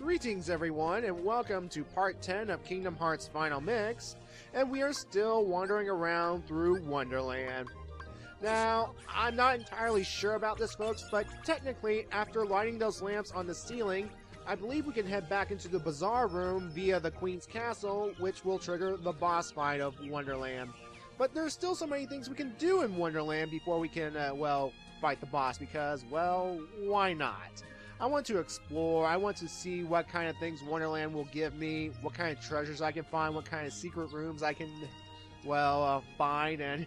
Greetings everyone, and welcome to part 10 of Kingdom Hearts Final Mix, and we are still wandering around through Wonderland. Now, I'm not entirely sure about this folks, but technically, after lighting those lamps on the ceiling, I believe we can head back into the Bazaar Room via the Queen's Castle, which will trigger the boss fight of Wonderland. But there's still so many things we can do in Wonderland before we can, fight the boss, because, well, why not? I want to explore, I want to see what kind of things Wonderland will give me, what kind of treasures I can find, what kind of secret rooms I can, find, and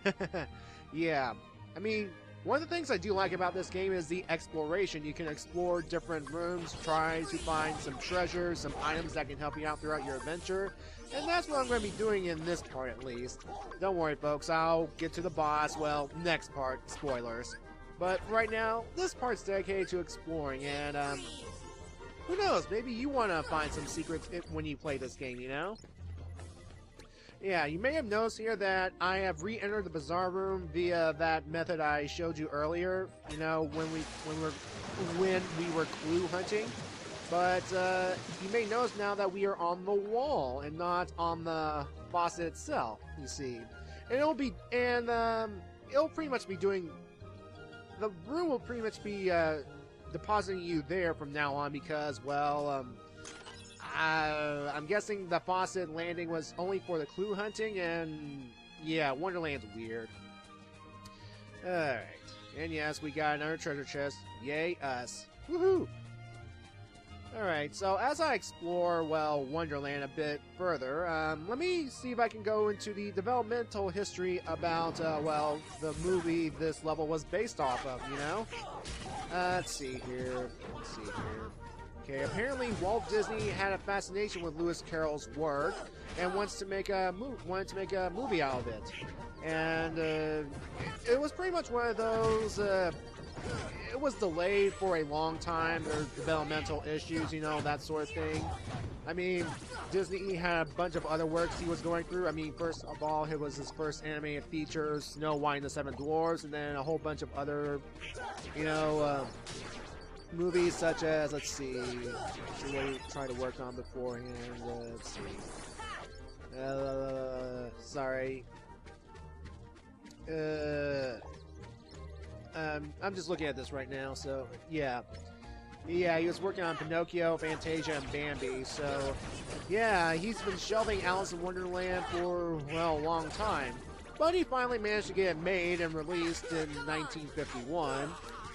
yeah. I mean, one of the things I do like about this game is the exploration. You can explore different rooms, try to find some treasures, some items that can help you out throughout your adventure, and that's what I'm going to be doing in this part at least. Don't worry folks, I'll get to the boss, well, next part, spoilers. But right now, this part's dedicated to exploring, and, who knows, maybe you want to find some secrets when you play this game, you know? Yeah, you may have noticed here that I have re-entered the Bazaar Room via that method I showed you earlier, you know, when we were clue hunting. But, you may notice now that we are on the wall, and not on the faucet itself, you see. And it'll pretty much be doing... The room will pretty much be depositing you there from now on because, well, I'm guessing the faucet landing was only for the clue hunting, and yeah, Wonderland's weird. Alright, and yes, we got another treasure chest. Yay, us. Woohoo! Alright, so as I explore, well, Wonderland a bit further, let me see if I can go into the developmental history about, the movie this level was based off of, you know? Let's see here. Okay, apparently Walt Disney had a fascination with Lewis Carroll's work and wanted to make a movie out of it. And it was pretty much one of those. It was delayed for a long time. There's developmental issues, you know, that sort of thing. I mean, Disney had a bunch of other works he was going through. I mean, first of all, it was his first animated feature, Snow White and the Seven Dwarfs, and then a whole bunch of other, you know, movies such as, let's see what he tried to work on beforehand. Let's see. Sorry. I'm just looking at this right now, so, yeah. Yeah, he was working on Pinocchio, Fantasia, and Bambi, so, yeah, he's been shelving Alice in Wonderland for, well, a long time. But he finally managed to get it made and released in 1951,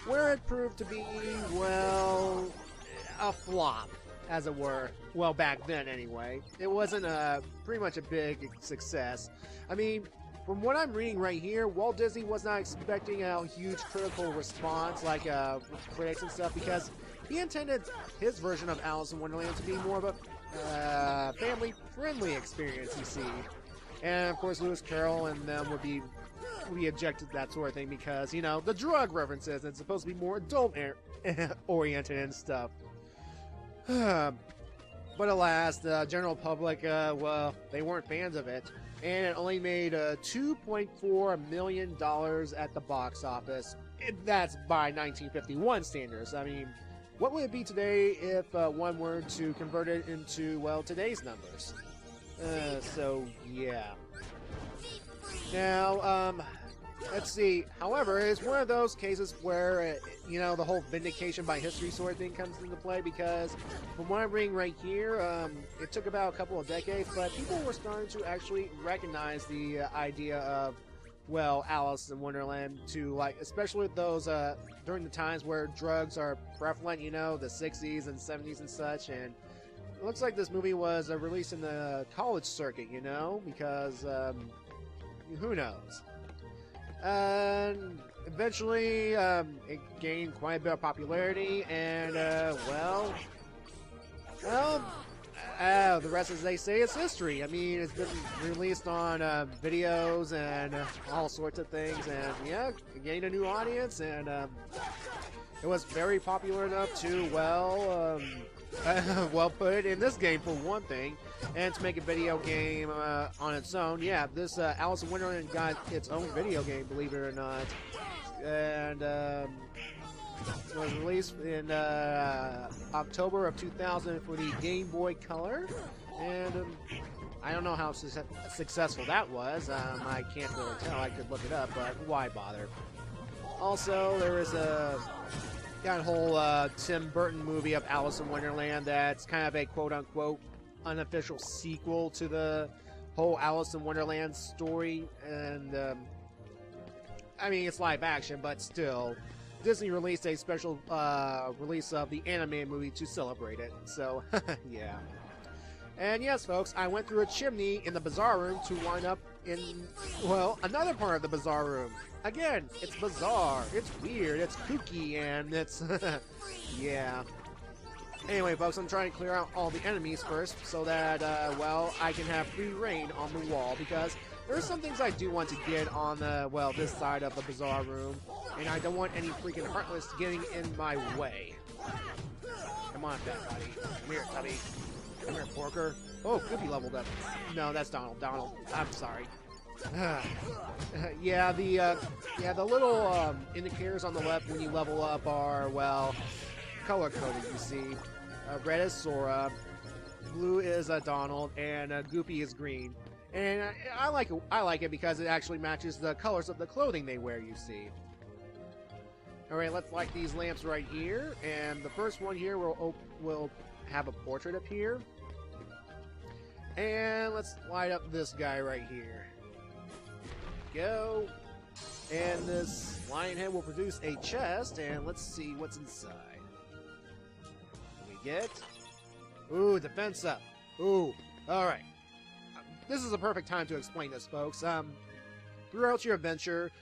where it proved to be, well, a flop, as it were. Well, back then, anyway. It wasn't pretty much a big success. I mean, from what I'm reading right here, Walt Disney was not expecting a huge critical response like critics and stuff, because he intended his version of Alice in Wonderland to be more of a family-friendly experience, you see. And of course, Lewis Carroll and them would be objected to that sort of thing because, you know, the drug references, and it's supposed to be more adult-oriented and stuff. But alas, the general public, well, they weren't fans of it. And it only made $2.4 million at the box office. That's by 1951 standards. I mean, what would it be today if one were to convert it into, well, today's numbers? So, yeah. Now, let's see. However, it's one of those cases where, you know, the whole vindication by history sort of thing comes into play, because from what I'm reading right here, it took about a couple of decades, but people were starting to actually recognize the idea of, well, Alice in Wonderland to, like, especially with those, during the times where drugs are prevalent, you know, the 60s and 70s and such, and it looks like this movie was released in the college circuit, you know, because, who knows? And eventually, it gained quite a bit of popularity, and, the rest, as they say, is history. I mean, it's been released on videos and all sorts of things, and yeah, it gained a new audience, and it was very popular enough to, well, put it in this game for one thing, and to make a video game on its own. Yeah, this Alice in Wonderland got its own video game, believe it or not. And It was released in October of 2000 for the Game Boy Color, and I don't know how successful that was. I can't really tell. I could look it up, but why bother? Also, there is a whole Tim Burton movie of Alice in Wonderland that's kind of a quote-unquote unofficial sequel to the whole Alice in Wonderland story, and I mean, it's live action, but still, Disney released a special release of the anime movie to celebrate it, so yeah. And yes, folks, I went through a chimney in the Bazaar Room to wind up in, well, another part of the Bazaar Room. Again, it's bizarre, it's weird, it's kooky, and it's, yeah. Anyway, folks, I'm trying to clear out all the enemies first so that, well, I can have free reign on the wall, because there are some things I do want to get on the, well, this side of the Bazaar Room, and I don't want any freaking Heartless getting in my way. Come on, fat buddy. Come here, Tubby. Come here, Porker. Oh, Goofy leveled up. No, that's Donald. Donald, I'm sorry. Yeah, the little indicators on the left when you level up are, well, color-coded, you see. Red is Sora, blue is Donald, and Goofy is green. And I like it because it actually matches the colors of the clothing they wear, you see. Alright, let's light these lamps right here, and the first one here will have a portrait up here. And let's light up this guy right here. Go. And this lion head will produce a chest, and let's see what's inside. What we get? Ooh, defense up. Ooh, alright. This is a perfect time to explain this, folks. Throughout your adventure,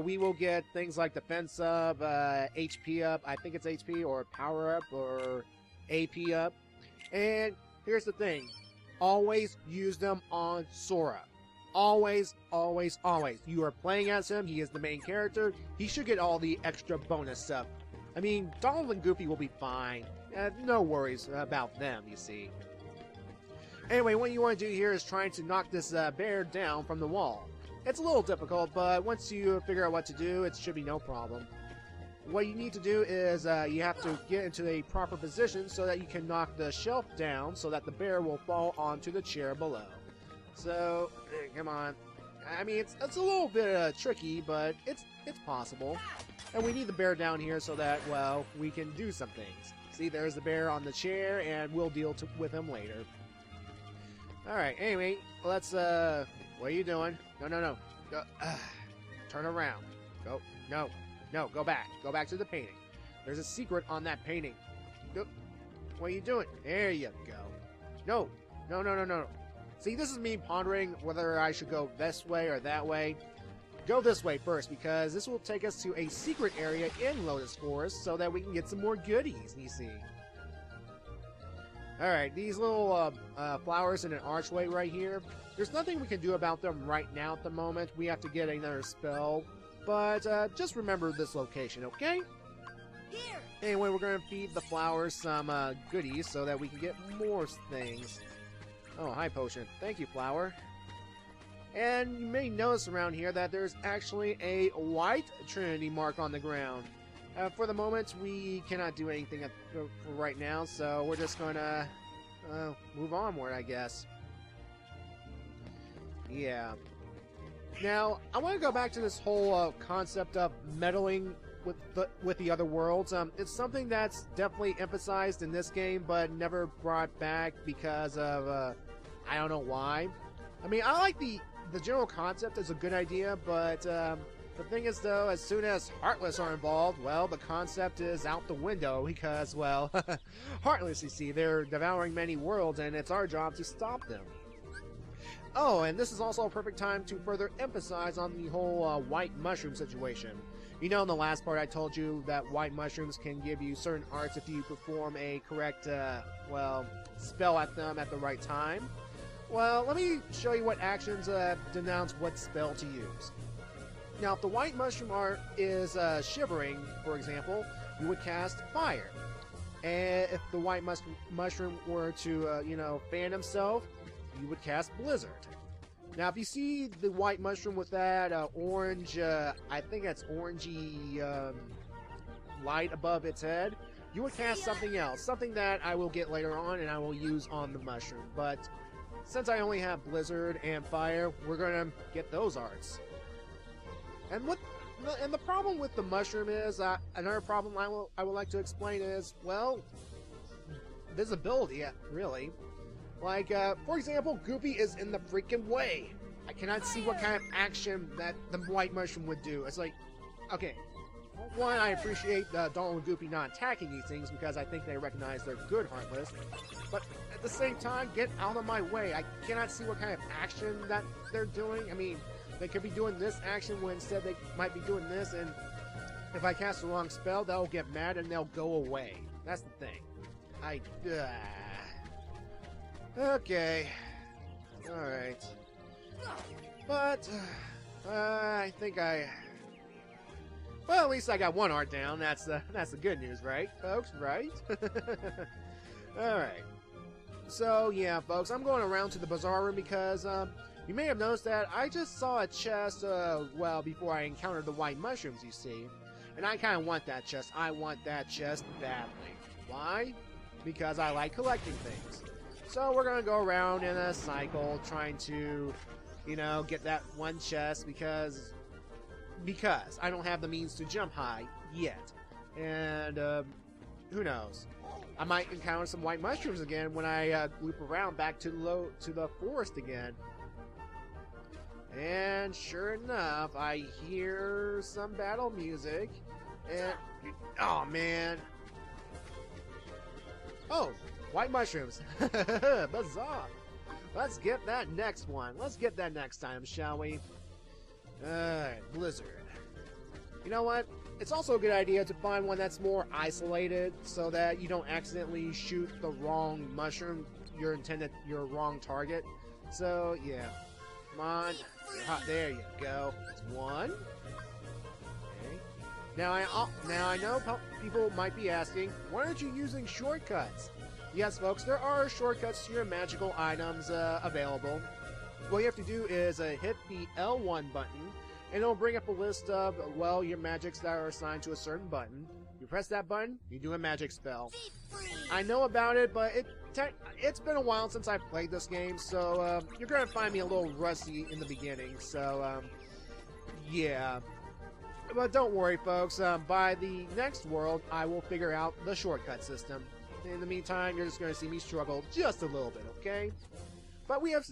we will get things like defense up, HP up, I think it's HP, or power up, or AP up. And here's the thing. Always use them on Sora. Always, always, always. You are playing as him. He is the main character. He should get all the extra bonus stuff. I mean, Donald and Goofy will be fine. No worries about them, you see. Anyway, what you want to do here is trying to knock this bear down from the wall. It's a little difficult, but once you figure out what to do, it should be no problem. What you need to do is you have to get into a proper position so that you can knock the shelf down so that the bear will fall onto the chair below. So, come on. I mean, it's a little bit tricky, but it's possible. And we need the bear down here so that, well, we can do some things. See, there's the bear on the chair, and we'll deal with him later. Alright, anyway, let's, what are you doing? No. Go, turn around. Go, no, go back. Go back to the painting. There's a secret on that painting. Go, what are you doing? There you go. No. See, this is me pondering whether I should go this way or that way. Go this way first, because this will take us to a secret area in Lotus Forest so that we can get some more goodies, you see. Alright, these little flowers in an archway right here, there's nothing we can do about them right now at the moment. We have to get another spell, but just remember this location, okay? Here. Anyway, we're going to feed the flowers some goodies so that we can get more things. Oh, hi, potion. Thank you, flower. And you may notice around here that there's actually a white Trinity mark on the ground. For the moment, we cannot do anything for right now, so we're just going to move onward, I guess. Yeah. Now, I want to go back to this whole concept of meddling with the other worlds. It's something that's definitely emphasized in this game, but never brought back because of I don't know why. I mean, I like the general concept is a good idea, but the thing is, though, as soon as Heartless are involved, well, the concept is out the window because, well, Heartless, you see, they're devouring many worlds, and it's our job to stop them. Oh, and this is also a perfect time to further emphasize on the whole white mushroom situation. You know, in the last part I told you that white mushrooms can give you certain arts if you perform a correct, well, spell at them at the right time. Well, let me show you what actions denounce what spell to use. Now, if the white mushroom art is shivering, for example, you would cast fire. And if the white mushroom were to, you know, fan himself, you would cast blizzard. Now, if you see the white mushroom with that orange, I think that's orangey, light above its head, you would cast something else. Something that I will get later on and I will use on the mushroom. But since I only have Blizzard and Fire, we're going to get those arts. And the problem with the mushroom is, another problem I would like to explain is, well, visibility, really. Like, for example, Goopy is in the freaking way. I cannot see what kind of action that the white mushroom would do. It's like, okay, one, I appreciate Donald and Goopy not attacking these things because I think they recognize they're good Heartless. But at the same time, get out of my way. I cannot see what kind of action that they're doing. I mean, they could be doing this action when instead they might be doing this, and if I cast the wrong spell, they'll get mad and they'll go away. That's the thing. Okay. Alright. But, I think well, at least I got one art down. That's the good news, right, folks? Right? Alright. So, yeah, folks, I'm going around to the bazaar room because, you may have noticed that I just saw a chest, well, before I encountered the white mushrooms, you see. And I kind of want that chest. I want that chest badly. Why? Because I like collecting things. So we're going to go around in a cycle trying to, you know, get that one chest because I don't have the means to jump high yet. And, who knows? I might encounter some white mushrooms again when I loop around back to the forest again. And sure enough, I hear some battle music, and oh man! Oh, white mushrooms! Bizarre! Let's get that next one. Let's get that next time, shall we? Blizzard. You know what? It's also a good idea to find one that's more isolated, so that you don't accidentally shoot the wrong mushroom, your wrong target. So yeah. Come on. There you go. That's one. Okay. Now I know people might be asking, why aren't you using shortcuts? Yes, folks, there are shortcuts to your magical items available. What you have to do is hit the L1 button, and it'll bring up a list of, well, your magics that are assigned to a certain button. You press that button, you do a magic spell. I know about it, but it's been a while since I've played this game, so you're going to find me a little rusty in the beginning, so yeah. But don't worry, folks, by the next world, I will figure out the shortcut system. In the meantime, you're just going to see me struggle just a little bit, okay? But we have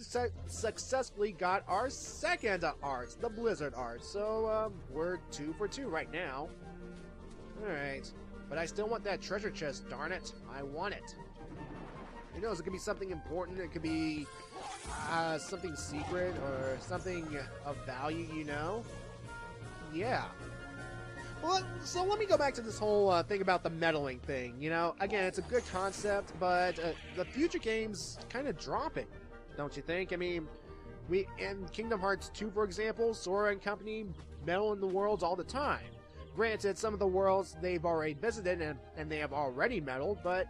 successfully got our second art, the Blizzard art, so we're 2 for 2 right now. Alright, but I still want that treasure chest, darn it. I want it. Who knows, it could be something important, it could be something secret, or something of value, you know? Yeah. Well, so let me go back to this whole thing about the meddling thing, you know? Again, it's a good concept, but the future games kind of drop it, don't you think? I mean, in Kingdom Hearts 2, for example, Sora and company meddle in the worlds all the time. Granted, some of the worlds they've already visited and they have already meddled, but,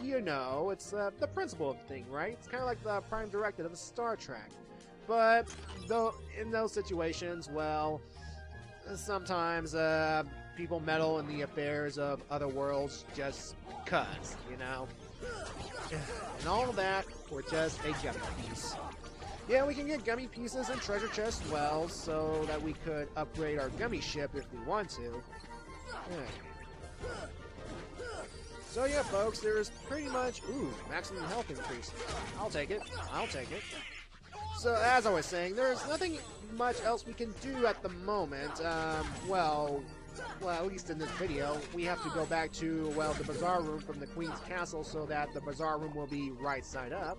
you know, it's the principle of the thing, right? It's kind of like the Prime Directive of Star Trek. But, though, in those situations, well, sometimes people meddle in the affairs of other worlds just 'cause, you know? And all of that for just a gummy piece. Yeah, we can get gummy pieces and treasure chests well, so that we could upgrade our gummy ship if we want to. So yeah, folks, there's pretty much... Ooh, maximum health increase. I'll take it. I'll take it. So, as I was saying, there's nothing much else we can do at the moment. Well, at least in this video, we have to go back to, well, the bazaar room from the Queen's Castle so that the bazaar room will be right side up.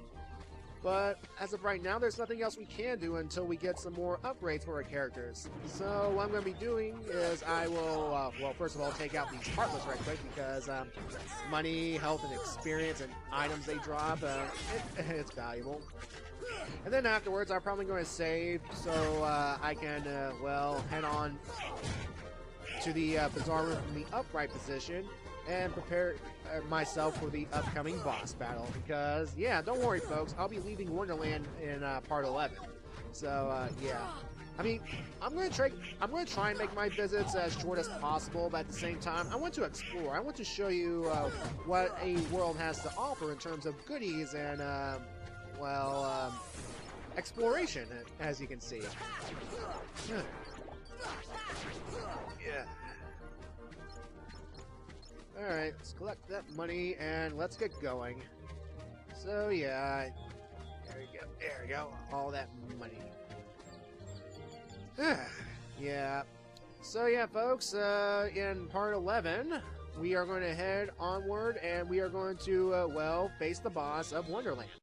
But as of right now, there's nothing else we can do until we get some more upgrades for our characters. So what I'm going to be doing is I will, well, first of all, take out these Heartless right quick because money, health, and experience and items they drop, it's valuable. And then afterwards, I'm probably going to save so I can, well, head on to the bazaar room from the upright position and prepare myself for the upcoming boss battle. Because, yeah, don't worry, folks, I'll be leaving Wonderland in part 11. So, yeah. I mean, I'm going to try and make my visits as short as possible, but at the same time, I want to explore. I want to show you what a world has to offer in terms of goodies and, exploration, as you can see. Yeah. Alright, let's collect that money and let's get going. So, yeah. There we go. All that money. Yeah. So, yeah, folks, in part 11, we are going to head onward and we are going to, face the boss of Wonderland.